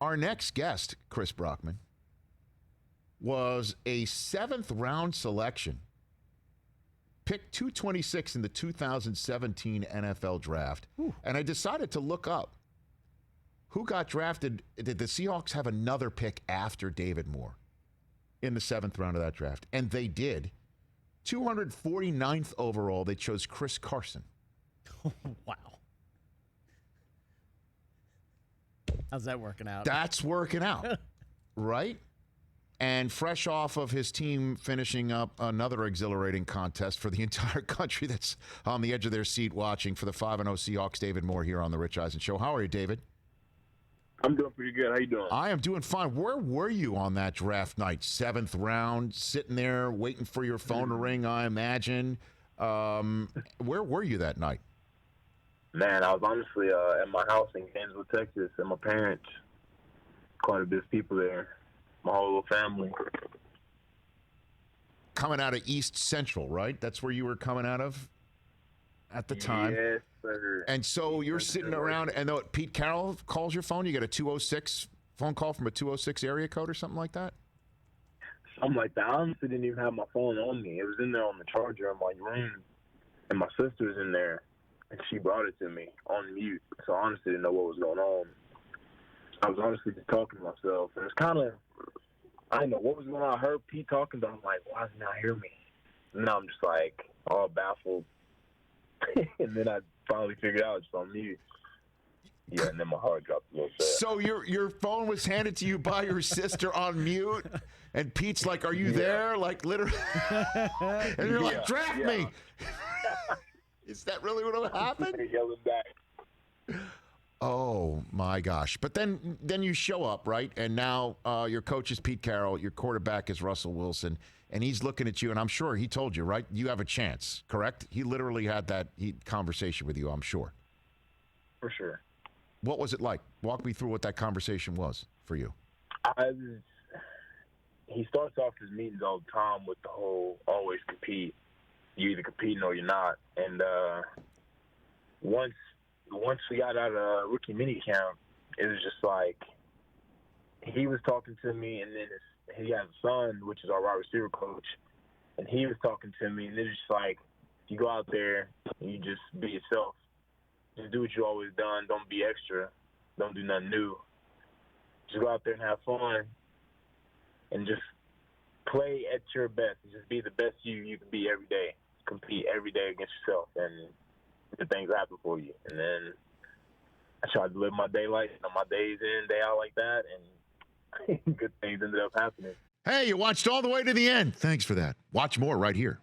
Our next guest, Chris Brockman, was a 7th-round selection, picked 226 in the 2017 NFL Draft. Ooh. And I decided to look up who got drafted. Did the Seahawks have another pick after David Moore in the 7th round of that draft? And they did. 249th overall, they chose Chris Carson. Wow. How's that working out? That's working out, right? And fresh off of his team finishing up another exhilarating contest for the entire country that's on the edge of their seat watching for the 5-0 Seahawks, David Moore here on the Rich Eisen Show. How are you, David? I'm doing pretty good. How you doing? I am doing fine. Where were you on that draft night? 7th round, sitting there waiting for your phone to ring, I imagine. Where were you that night? Man, I was honestly at my house in Gainesville, Texas, and my parents, quite a bit of people there, my whole little family. Coming out of East Central, right? That's where you were coming out of at the time? Yes, sir. And so you're sitting around, and Pete Carroll calls your phone. You get a 206 phone call from a 206 area code or something like that? Something like that. I honestly didn't even have my phone on me. It was in there on the charger in my room, and my sister's in there, and she brought it to me on mute. So I honestly didn't know what was going on. I was honestly just talking to myself, and it's kind of, I didn't know what was going on. I heard Pete talking, but I'm like, why does he not hear me? And now I'm just like all baffled. And then I finally figured out it's on mute. Yeah, and then my heart dropped a little bit. So your phone was handed to you by your sister on mute, and Pete's like, "Are you there?" Like literally, and you're like, "Draft me." Is that really what happened? Yelling back. Oh my gosh! But then you show up, right? And now your coach is Pete Carroll, your quarterback is Russell Wilson, and he's looking at you, and I'm sure he told you, right? You have a chance, correct? He literally had that conversation with you, I'm sure. For sure. What was it like? Walk me through what that conversation was for you. He starts off his meetings all the time with the whole always compete. You're either competing or you're not. And once we got out of rookie minicamp, it was just like he was talking to me, and then he has a son, which is our wide receiver coach, and he was talking to me, and it's just like you go out there and you just be yourself. Just do what you always done. Don't be extra. Don't do nothing new. Just go out there and have fun and just play at your best. Just be the best you can be every day. Compete every day against yourself, and good things happen for you. And then I tried to live my day my days in, day out like that, and good things ended up happening. Hey, you watched all the way to the end. Thanks for that. Watch more right here.